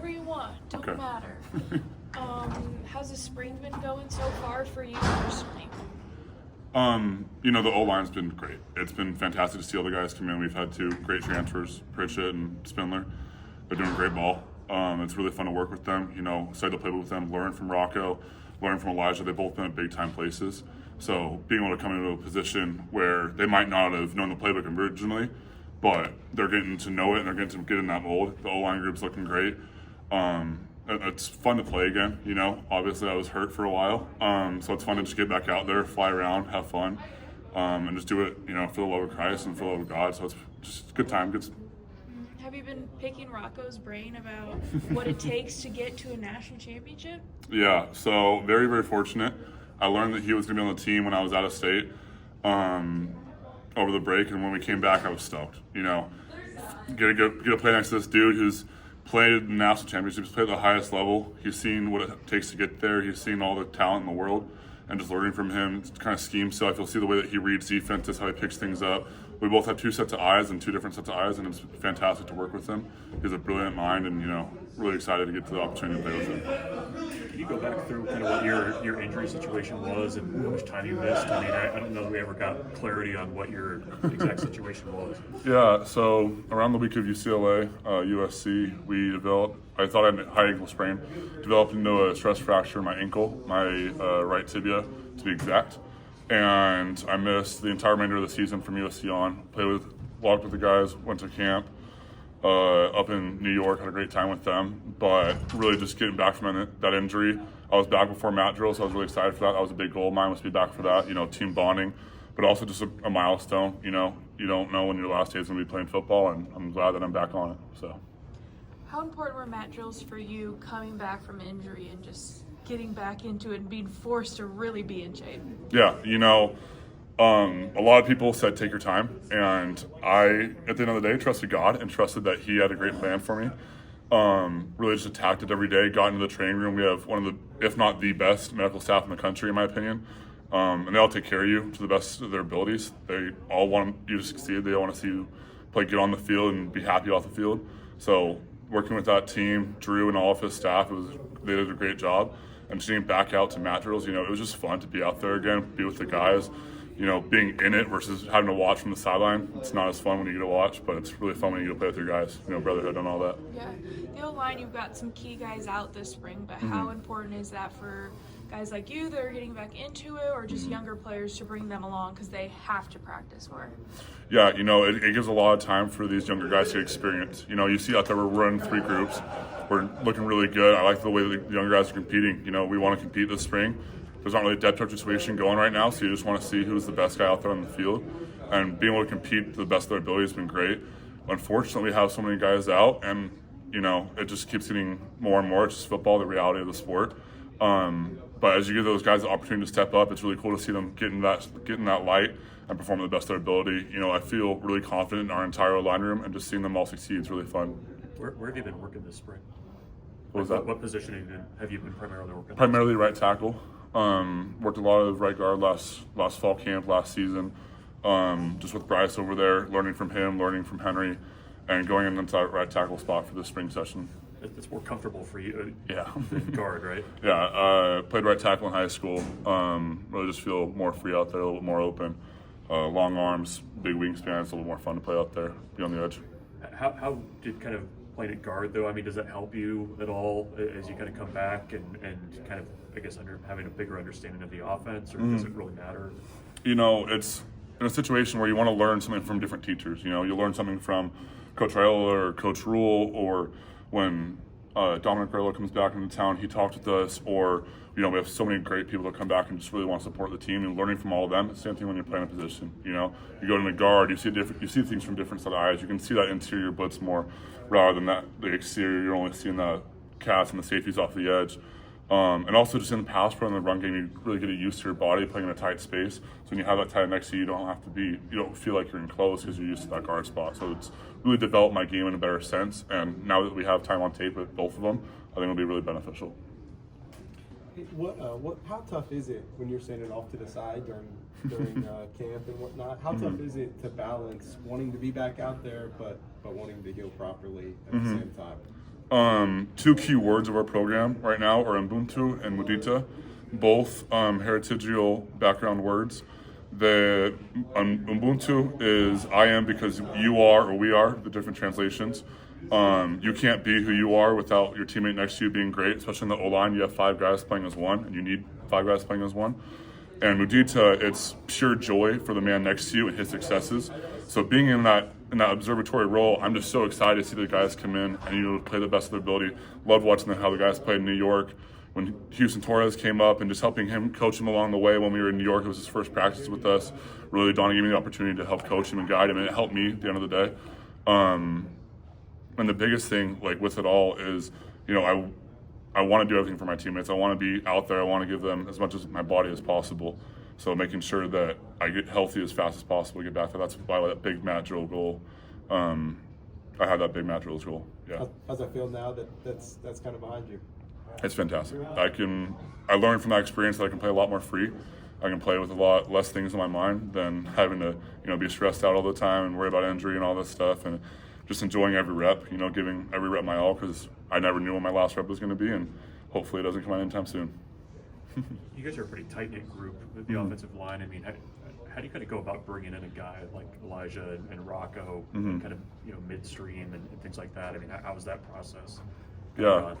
whatever you want. Don't Okay. matter. How's the spring been going so far for you personally? The O-line's been great. It's been fantastic to see all the guys come in. We've had 2 great transfers, Pritchett and Spindler. They're doing great ball. It's really fun to work with them. Excited to play with them, learn from Rocco, learn from Elijah. They've both been at big-time places. So being able to come into a position where they might not have known the playbook originally, but they're getting to know it and they're getting to get in that mold. The O-line group's looking great. It's fun to play again, Obviously, I was hurt for a while, so it's fun to just get back out there, fly around, have fun, and just do it, for the love of Christ and for the love of God. So it's just a good time. Have you been picking Rocco's brain about what it takes to get to a national championship? Yeah, so very, very fortunate. I learned that he was going to be on the team when I was out of state over the break, and when we came back, I was stoked. Get to play next to this dude who's played in national championships, played at the highest level. He's seen what it takes to get there. He's seen all the talent in the world, and just learning from him, it's kind of scheme stuff. You'll see the way that he reads defenses, how he picks things up. We both have 2 sets of eyes and 2 different sets of eyes, and it's fantastic to work with him. He's a brilliant mind, and really excited to get to the opportunity to play with him. Can you go back through kind of what your injury situation was and how much time you missed? I mean, I don't know that we ever got clarity on what your exact situation was. Yeah, so around the week of UCLA, USC, we developed, I thought I had a high ankle sprain, developed into a stress fracture in my ankle, my right tibia to be exact. And I missed the entire remainder of the season from USC on. Walked with the guys, went to camp up in New York, had a great time with them. But really just getting back from that injury. I was back before mat drill, so I was really excited for that. That was a big goal of mine, was to be back for that, team bonding. But also just a milestone, you don't know when your last day is going to be playing football, and I'm glad that I'm back on it. So, How important were mat drills for you coming back from injury and just getting back into it and being forced to really be in shape? Yeah, a lot of people said take your time, and I, at the end of the day, trusted God and trusted that He had a great plan for me. Really just attacked it every day, got into the training room. We have one of the, if not the best medical staff in the country, in my opinion. And they all take care of you to the best of their abilities. They all want you to succeed. They all want to see you get on the field and be happy off the field. So working with that team, Drew and all of his staff, they did a great job. And just getting back out to mat drills, it was just fun to be out there again, be with the guys. Being in it versus having to watch from the sideline. It's not as fun when you get to watch, but it's really fun when you get to play with your guys, brotherhood and all that. Yeah. The O-line, you've got some key guys out this spring, but how important is that for guys like you that are getting back into it, or just younger players to bring them along because they have to practice more? Yeah, it gives a lot of time for these younger guys to get experience. You see out there we're running 3 groups. We're looking really good. I like the way the younger guys are competing. We want to compete this spring. There's not really a depth chart situation going right now, so you just want to see who's the best guy out there on the field. And being able to compete to the best of their ability has been great. Unfortunately, we have so many guys out, and, it just keeps getting more and more. It's just football, the reality of the sport. But as you give those guys the opportunity to step up, it's really cool to see them getting that light and perform to the best of their ability. I feel really confident in our entire line room, and just seeing them all succeed is really fun. Where have you been working this spring? What was that? What position have you been primarily working? Primarily right tackle. Worked a lot of right guard last fall camp, last season. Just with Bryce over there, learning from him, learning from Henry, and going into that right tackle spot for the spring session. It's more comfortable for you Yeah. than guard, right? Yeah, played right tackle in high school. Really just feel more free out there, a little bit more open. Long arms, big wingspan. It's a little more fun to play out there, be on the edge. How did kind of playing at guard, though? I mean, does that help you at all as you kind of come back and kind of, I guess, having a bigger understanding of the offense, or does it really matter? It's in a situation where you want to learn something from different teachers. You learn something from Coach Raiola or Coach Rule, or when Dominic Raiola comes back into town, he talked with us, or we have so many great people that come back and just really want to support the team, and learning from all of them. It's the same thing when you're playing a position. You go in the guard, you see things from different set of eyes. You can see that interior blitz more rather than the exterior. You're only seeing the cats and the safeties off the edge. And also just in the pass pro and the run game, you really get used to your body playing in a tight space. So when you have that tight next to you, you don't feel like you're enclosed because you're used to that guard spot. So it's really developed my game in a better sense. And now that we have time on tape with both of them, I think it'll be really beneficial. How tough is it when you're standing off to the side during camp and whatnot? How tough is it to balance wanting to be back out there, but wanting to heal properly at the same time? Two key words of our program right now are Ubuntu and Mudita, both heritagial background words. The Ubuntu is I am because you are or we are, the different translations. You can't be who you are without your teammate next to you being great, especially in the O-line. You have 5 guys playing as one, and you need 5 guys playing as one. And Mudita, it's pure joy for the man next to you and his successes. So being in that observatory role, I'm just so excited to see the guys come in and play the best of their ability. Loved watching how the guys played in New York. When Houston Torres came up and just helping him, coach him along the way when we were in New York, it was his first practice with us. Really, Donnie gave me the opportunity to help coach him and guide him, and it helped me at the end of the day. And the biggest thing, like with it all, is I want to do everything for my teammates. I want to be out there. I want to give them as much as my body as possible. So making sure that I get healthy as fast as possible to get back there. That's why that big mat drill goal. I had that big mat drills goal. Yeah. How's that feel now that that's kind of behind you? It's fantastic. I learned from that experience that I can play a lot more free. I can play with a lot less things in my mind than having to be stressed out all the time and worry about injury and all this stuff, and just enjoying every rep. Giving every rep my all, because I never knew when my last rep was going to be, and hopefully it doesn't come out anytime soon. You guys are a pretty tight-knit group with the offensive line. I mean, how do you kind of go about bringing in a guy like Elijah and Rocco, kind of midstream and things like that? I mean, how was that process? Yeah.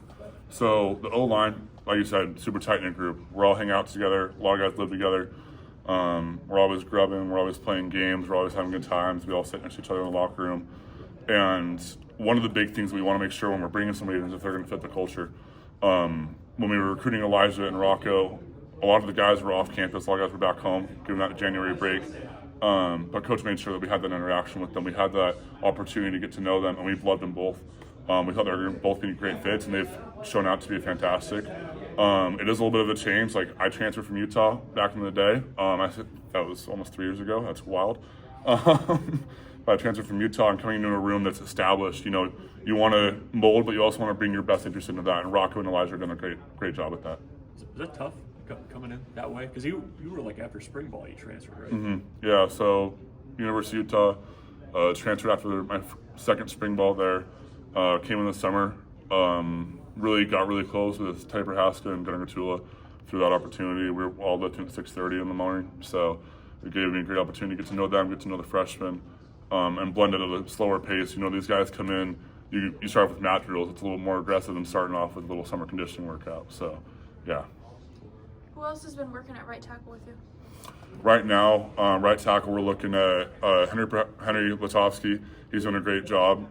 So the O-line, like you said, super tight-knit group. We're all hang out together. A lot of guys live together. We're always grubbing. We're always playing games. We're always having good times. We all sit next to each other in the locker room. And one of the big things we want to make sure when we're bringing somebody in is if they're going to fit the culture. When we were recruiting Elijah and Rocco, a lot of the guys were off campus. A lot of guys were back home, given that January break. But Coach made sure that we had that interaction with them. We had that opportunity to get to know them, and we've loved them both. We thought they were both being great fits, and they've shown out to be fantastic. It is a little bit of a change. Like, I transferred from Utah back in the day. That was almost 3 years ago. That's wild. But I transferred from Utah and coming into a room that's established. You want to mold, but you also want to bring your best interest into that. And Rocco and Elijah are doing a great job at that. Is that tough coming in that way? Because you were like after spring ball, you transferred, right? Mm-hmm. Yeah. So University of Utah, transferred after my second spring ball there. Came in the summer. Really got really close with Tyler Knaak and Gunnar Gatula through that opportunity. We were all lifting at 6:30 in the morning, so it gave me a great opportunity to get to know them, get to know the freshmen, and blend it at a slower pace. These guys come in. You start with mat drills. It's a little more aggressive than starting off with a little summer conditioning workout. So, yeah. Who else has been working at right tackle with you? Right now, right tackle, we're looking at Henry Latovsky. He's doing a great job.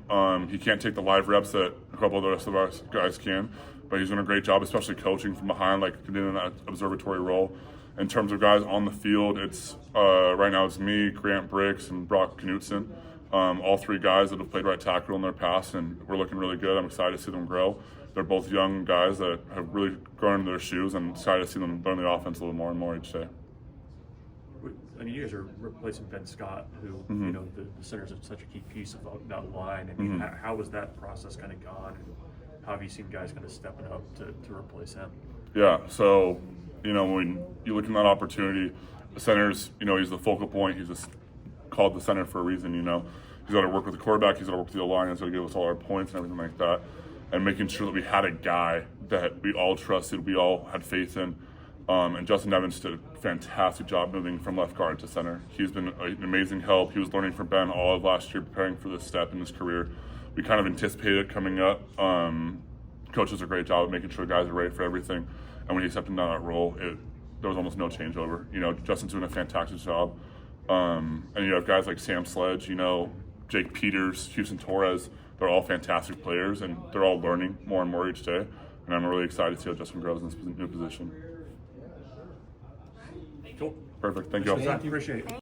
He can't take the live reps that a couple of the rest of our guys can, but he's doing a great job, especially coaching from behind, like getting in that observatory role. In terms of guys on the field, it's right now it's me, Grant Bricks, and Brock Knutson. All 3 guys that have played right tackle in their past, and we're looking really good. I'm excited to see them grow. They're both young guys that have really grown into their shoes, and excited to see them learn the offense a little more and more each day. I mean, you guys are replacing Ben Scott, who, the center's such a key piece of that line. I mean, how was that process kind of gone? And how have you seen guys kind of stepping up to replace him? Yeah, so, when you look at that opportunity, the center's, he's the focal point. He's just called the center for a reason, He's got to work with the quarterback. He's got to work with the line. He's got to give us all our points and everything like that. And making sure that we had a guy that we all trusted, we all had faith in. And Justin Evans did a fantastic job moving from left guard to center. He's been an amazing help. He was learning from Ben all of last year, preparing for this step in his career. We kind of anticipated it coming up. Coach does a great job of making sure guys are ready for everything. And when he stepped into that role, there was almost no changeover. Justin's doing a fantastic job. And you have guys like Sam Sledge, Jake Peters, Houston Torres. They're all fantastic players, and they're all learning more and more each day. And I'm really excited to see how Justin grows in this new position. Cool. Perfect. Thank you all. Appreciate it.